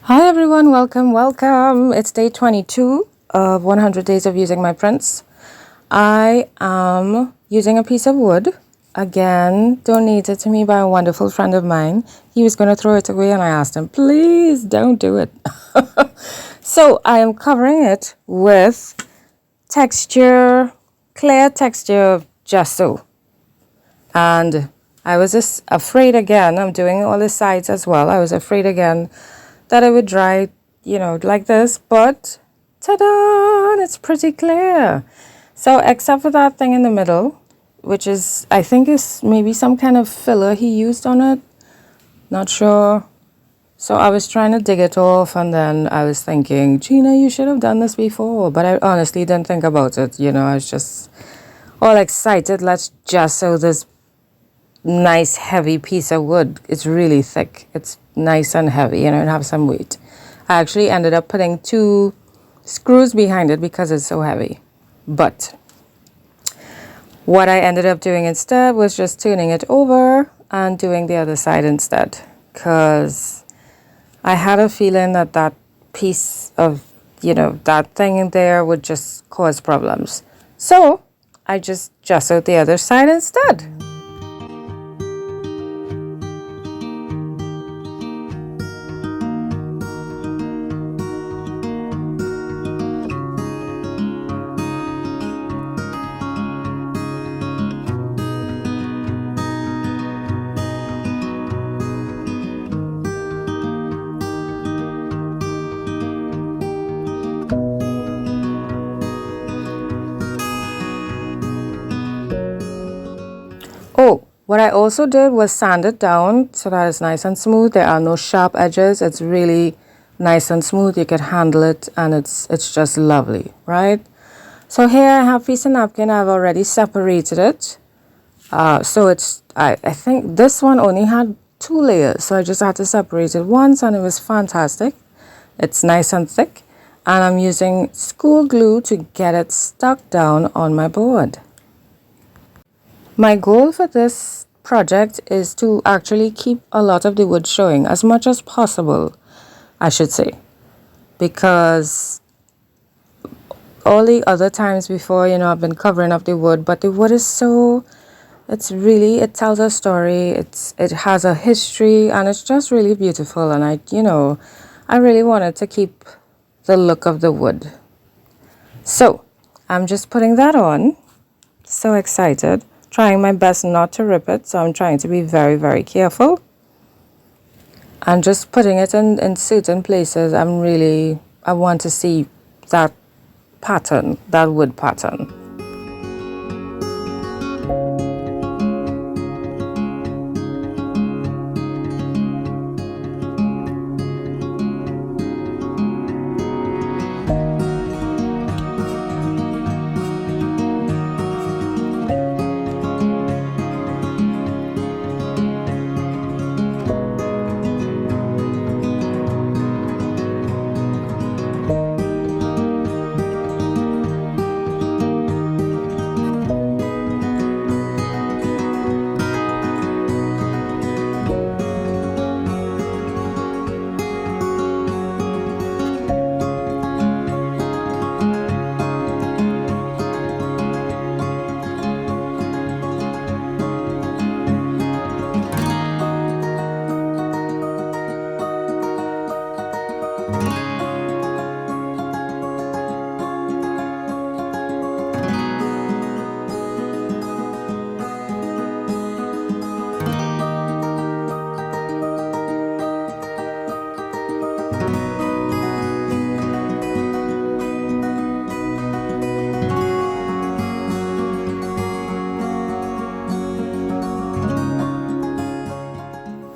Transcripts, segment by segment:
Hi everyone, welcome. It's day 22 of 100 days of using my prints. I am using a piece of wood, again, donated to me by a wonderful friend of mine. He was going to throw it away and I asked him, please don't do it. So I am covering it with clear texture gesso. And I was just afraid again, I'm doing all the sides as well. I was afraid again that it would dry, like this, but ta-da, it's pretty clear. So except for that thing in the middle, which is, I think is maybe some kind of filler he used on it, not sure. So I was trying to dig it off and then I was thinking, Gina, you should have done this before, but I honestly didn't think about it, I was just all excited, let's gesso this nice heavy piece of wood. It's really thick. It's nice and heavy, and have some weight. I actually ended up putting 2 screws behind it because it's so heavy. But what I ended up doing instead was just turning it over and doing the other side instead, because I had a feeling that that piece of, that thing in there would just cause problems. So I just gessoed the other side instead. Oh, what I also did was sand it down so that it's nice and smooth. There are no sharp edges. It's really nice and smooth. You can handle it and it's just lovely, right? So here I have a piece of napkin. I've already separated it. So I think this one only had 2 layers. So I just had to separate it once and it was fantastic. It's nice and thick. And I'm using school glue to get it stuck down on my board. My goal for this project is to actually keep a lot of the wood showing, as much as possible, I should say. Because all the other times before, I've been covering up the wood, but the wood is so, it tells a story, it has a history, and it's just really beautiful. And I really wanted to keep the look of the wood. So I'm just putting that on. So excited. Trying my best not to rip it, so I'm trying to be very, very careful. And just putting it in certain places, I want to see that pattern, that wood pattern.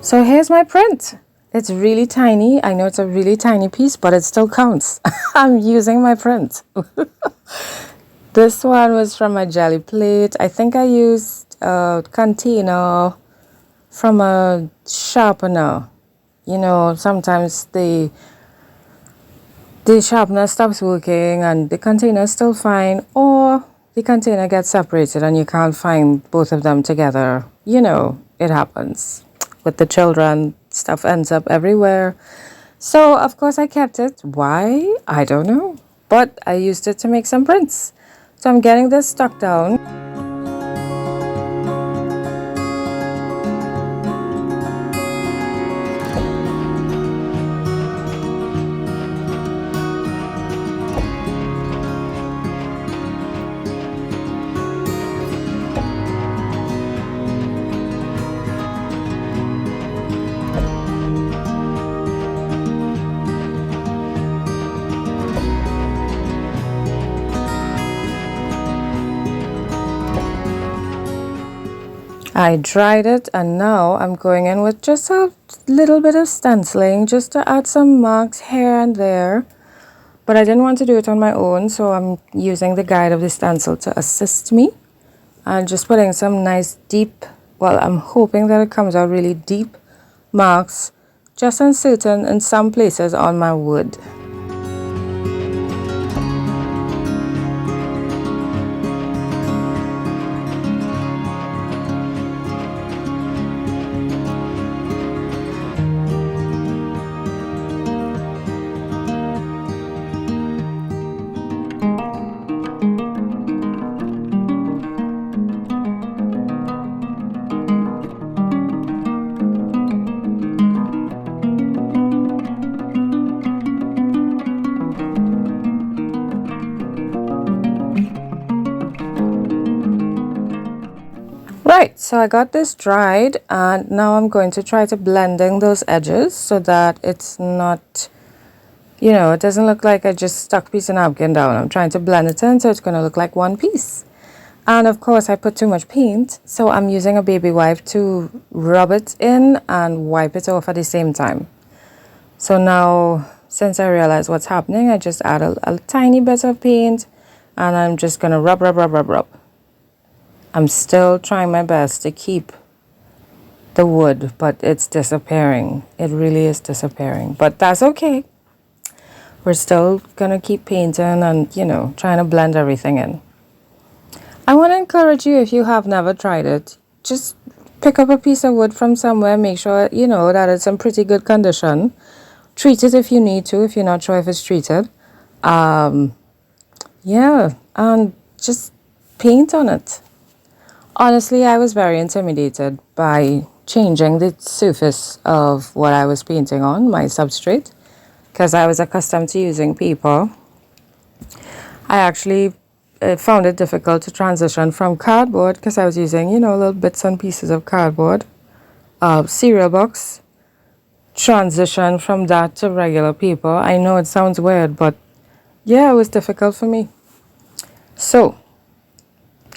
So here's my print. It's really tiny. I know it's a really tiny piece, but it still counts. I'm using my print. This one was from a jelly plate. I think I used a container from a sharpener. Sometimes the sharpener stops working and the container is still fine, or the container gets separated and you can't find both of them together. It happens. With the children, stuff ends up everywhere. So, of course, I kept it. Why? I don't know. But I used it to make some prints. So I'm getting this stuck down. I dried it, and now I'm going in with just a little bit of stenciling just to add some marks here and there. But I didn't want to do it on my own, so I'm using the guide of the stencil to assist me. And just putting some nice deep, well, I'm hoping that it comes out really deep marks, just in some places on my wood. Right, so I got this dried, and now I'm going to try to blend in those edges so that it's not, it doesn't look like I just stuck a piece of napkin down. I'm trying to blend it in so it's going to look like one piece. And of course I put too much paint, so I'm using a baby wipe to rub it in and wipe it off at the same time. So now, since I realize what's happening, I just add a tiny bit of paint, and I'm just going to rub, rub, rub, rub, rub. I'm still trying my best to keep the wood, but it's disappearing. It really is disappearing, but that's okay. We're still gonna keep painting and, trying to blend everything in. I want to encourage you, if you have never tried it, just pick up a piece of wood from somewhere, make sure, that it's in pretty good condition. Treat it if you need to, if you're not sure if it's treated. Yeah, and just paint on it. Honestly, I was very intimidated by changing the surface of what I was painting on, my substrate, because I was accustomed to using paper. I actually found it difficult to transition from cardboard because I was using, little bits and pieces of cardboard, cereal box, transition from that to regular paper. I know it sounds weird, but yeah, it was difficult for me. So,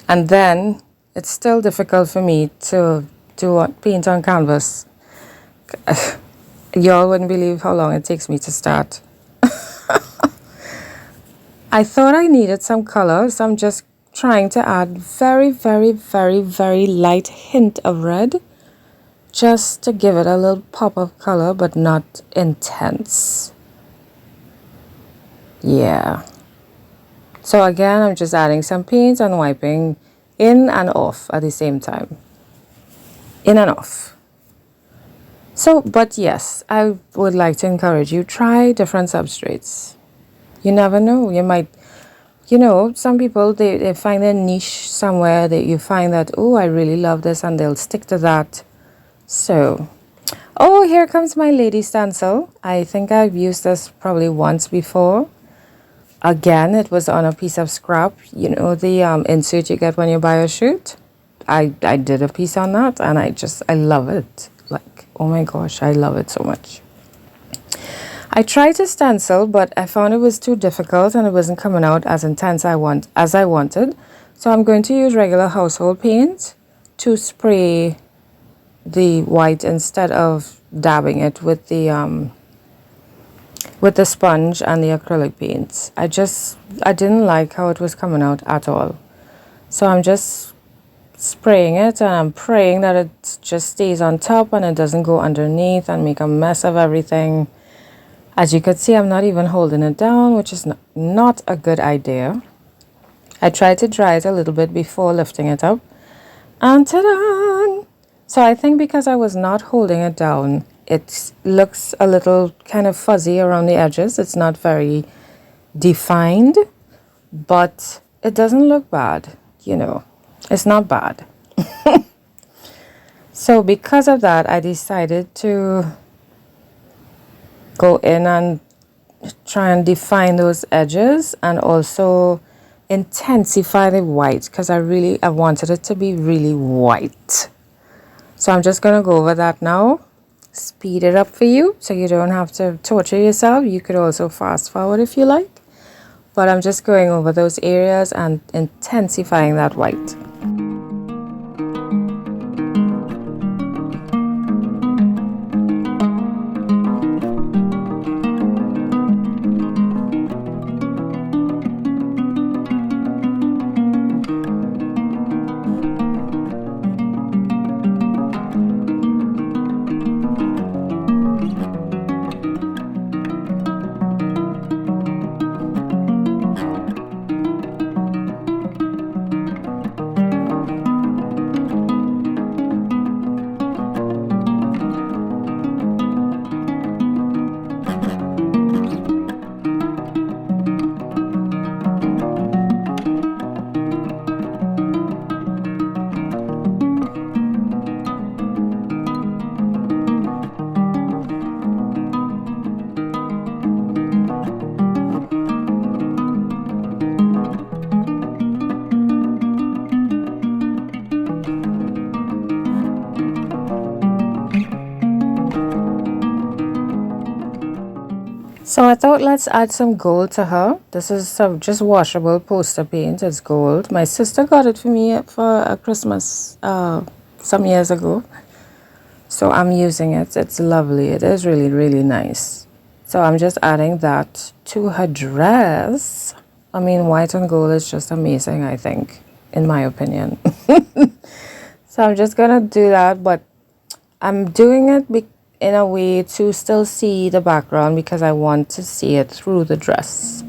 and then it's still difficult for me to paint on canvas. Y'all wouldn't believe how long it takes me to start. I thought I needed some color, so I'm just trying to add very, very, very, very light hint of red, just to give it a little pop of color, but not intense. Yeah. So again, I'm just adding some paint and wiping in and off at the same time. In and off. So, but yes, I would like to encourage you, try different substrates. You never know. You might, some people, they find their niche somewhere that you find that, oh, I really love this, and they'll stick to that. So, oh, here comes my lady stencil. I think I've used this probably once before. Again, it was on a piece of scrap, the insert you get when you buy a shoot. I did a piece on that, and I love it. Like, oh my gosh, I love it so much. I tried to stencil, but I found it was too difficult and it wasn't coming out as intense as I wanted. So I'm going to use regular household paint to spray the white instead of dabbing it with the sponge and the acrylic paints. I didn't like how it was coming out at all. So I'm just spraying it, and I'm praying that it just stays on top and it doesn't go underneath and make a mess of everything. As you can see, I'm not even holding it down, which is not a good idea. I tried to dry it a little bit before lifting it up, and ta-da! So I think because I was not holding it down, it looks a little kind of fuzzy around the edges. It's not very defined, but it doesn't look bad, you know. It's not bad. So because of that, I decided to go in and try and define those edges and also intensify the white, because I wanted it to be really white. So I'm just going to go over that now, speed it up for you so you don't have to torture yourself. You could also fast forward if you like, but I'm just going over those areas and intensifying that white. So I thought let's add some gold to her. This is some just washable poster paint. It's gold. My sister got it for me for a Christmas some years ago. So I'm using it. It's lovely. It is really, really nice. So I'm just adding that to her dress. I mean, white and gold is just amazing, I think, in my opinion. So I'm just gonna do that, but I'm doing it in a way to still see the background because I want to see it through the dress.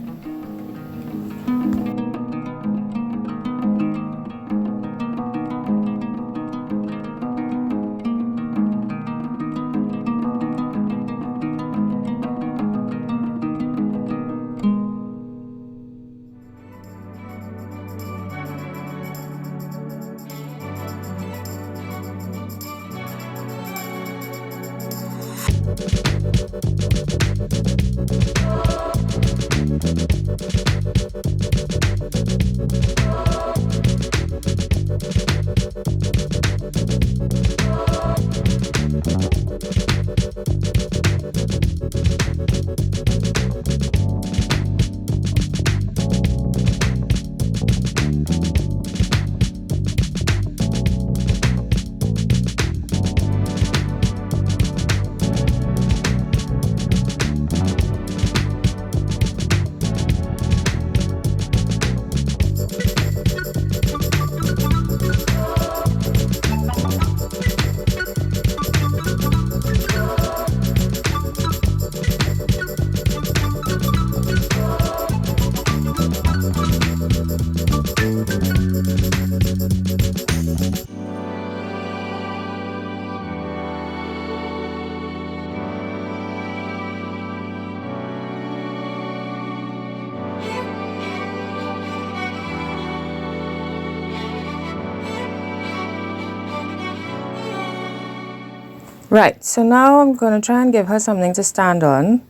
Right, so now I'm going to try and give her something to stand on.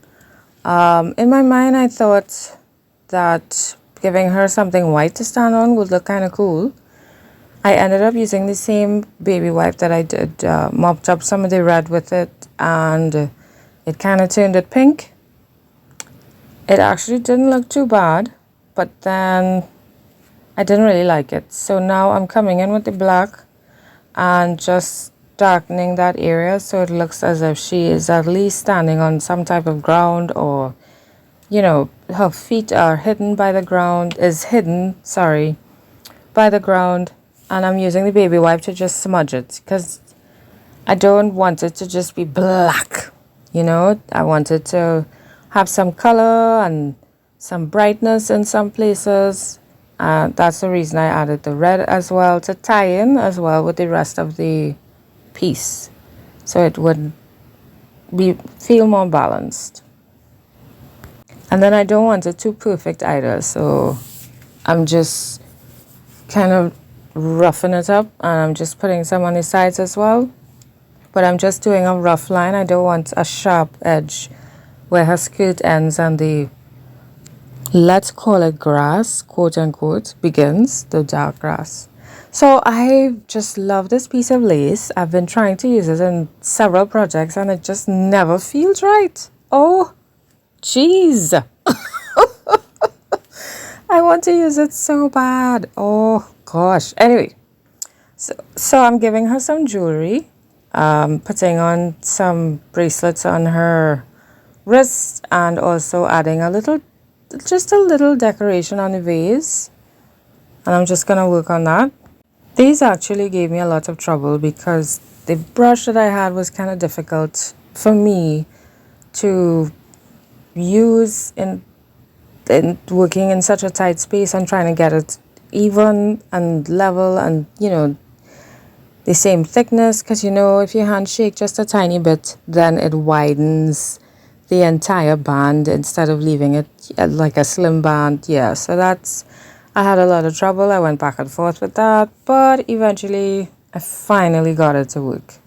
In my mind, I thought that giving her something white to stand on would look kind of cool. I ended up using the same baby wipe that I did, mopped up some of the red with it, and it kind of turned it pink. It actually didn't look too bad, but then I didn't really like it. So now I'm coming in with the black and just darkening that area so it looks as if she is at least standing on some type of ground, or you know, her feet are hidden by the ground, by the ground. And I'm using the baby wipe to just smudge it because I don't want it to just be black, you know. I want it to have some color and some brightness in some places. That's the reason I added the red as well, to tie in as well with the rest of the piece, so it would feel more balanced. And then I don't want it too perfect either, so I'm just kind of roughing it up, and I'm just putting some on the sides as well. But I'm just doing a rough line. I don't want a sharp edge where her skirt ends and the, let's call it grass, quote unquote, begins, the dark grass. So I just love this piece of lace. I've been trying to use it in several projects and it just never feels right. Oh, jeez. I want to use it so bad. Oh, gosh. Anyway, so I'm giving her some jewelry, putting on some bracelets on her wrists, and also adding just a little decoration on the vase. And I'm just going to work on that. These actually gave me a lot of trouble because the brush that I had was kind of difficult for me to use in working in such a tight space and trying to get it even and level and, the same thickness. Because, if your hand shake just a tiny bit, then it widens the entire band instead of leaving it like a slim band. Yeah, so I had a lot of trouble. I went back and forth with that, but eventually I finally got it to work.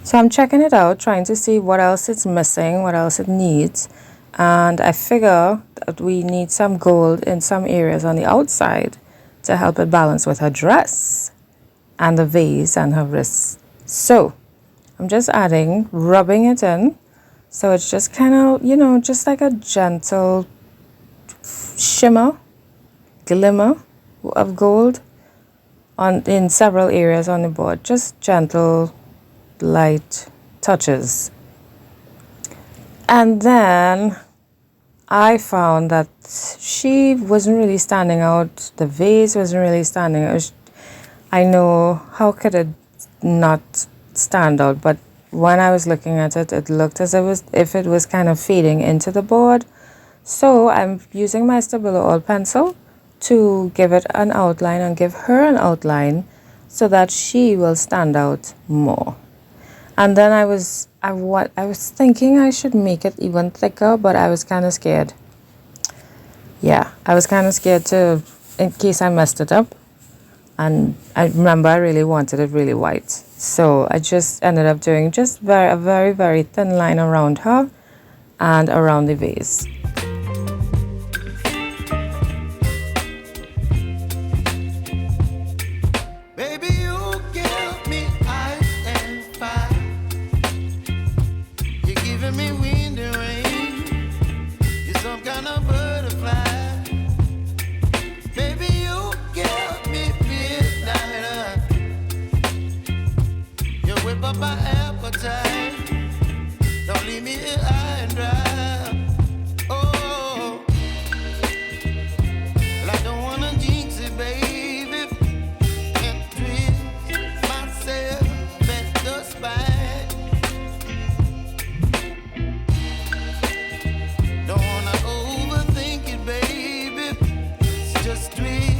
So I'm checking it out, trying to see what else it's missing, what else it needs. And I figure that we need some gold in some areas on the outside to help it balance with her dress and the vase and her wrists. So I'm just rubbing it in. So it's just kind of, just like a gentle shimmer, glimmer of gold in several areas on the board. Just gentle, light touches. And then I found that she wasn't really standing out. The vase wasn't really standing out. I know, how could it not stand out? But when I was looking at it, it looked as if it was kind of fading into the board. So I'm using my Stabilo oil pencil to give it an outline and give her an outline so that she will stand out more. And then I was thinking I should make it even thicker, but I was kind of scared. Yeah, I was kind of scared in case I messed it up. And I remember I really wanted it really white. So I just ended up doing just a very, very thin line around her and around the vase. up my appetite. Don't leave me here high and dry. Oh, well, I don't wanna jinx it, baby, and twist myself at the spine. Don't wanna overthink it, baby. It's just twist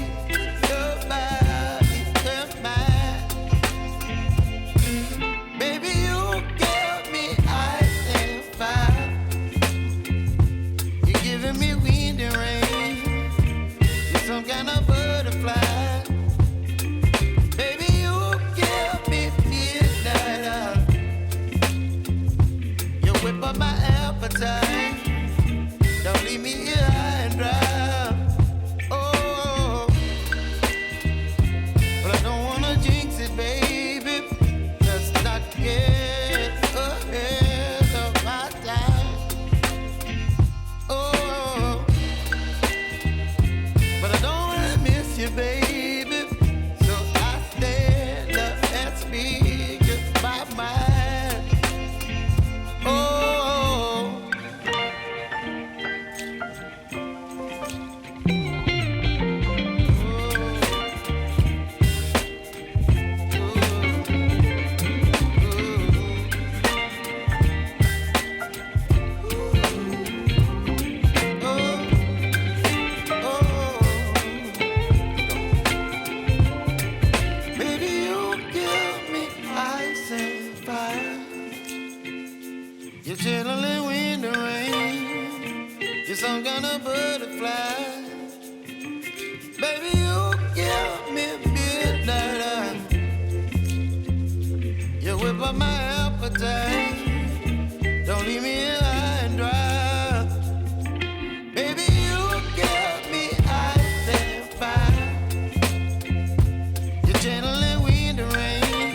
your body and mine. Baby, you give me ice and fire. You're giving me wind and rain. You're some kind of butterfly. Baby, you give me midnight. You whip up my appetite. Don't leave me here high and dry. Oh, but I don't wanna jinx it, baby. Let's not get ahead of my time. Oh, but I don't wanna miss you, baby. So I stand up and speak my mind. Oh. Baby, you give me ice and fire. You're chilling wind and rain. You're some kind of butterfly. Baby, you give me midnight. You whip up my appetite. Don't leave me here high and dry. Baby, you give me ice and fire. You're channeling wind and rain.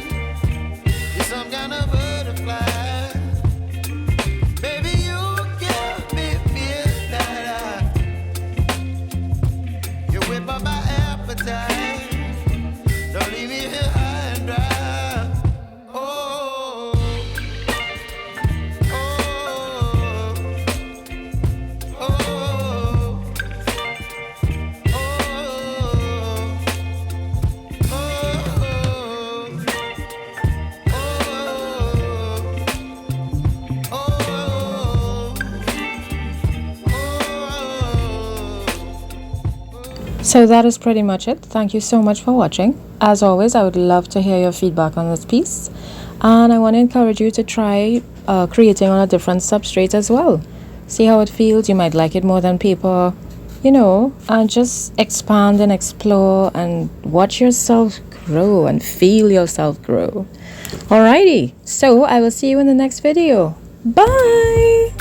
You're some kind of butterfly. Baby, you give me midnight. You whip up my appetite. Don't leave me here high and dry. Oh, oh, oh, oh, So that is pretty much it. Thank you so much for watching. As always, I would love to hear your feedback on this piece. And I want to encourage you to try creating on a different substrate as well. See how it feels. You might like it more than paper, you know, and just expand and explore and watch yourself grow and feel yourself grow. Alrighty, so I will see you in the next video. Bye!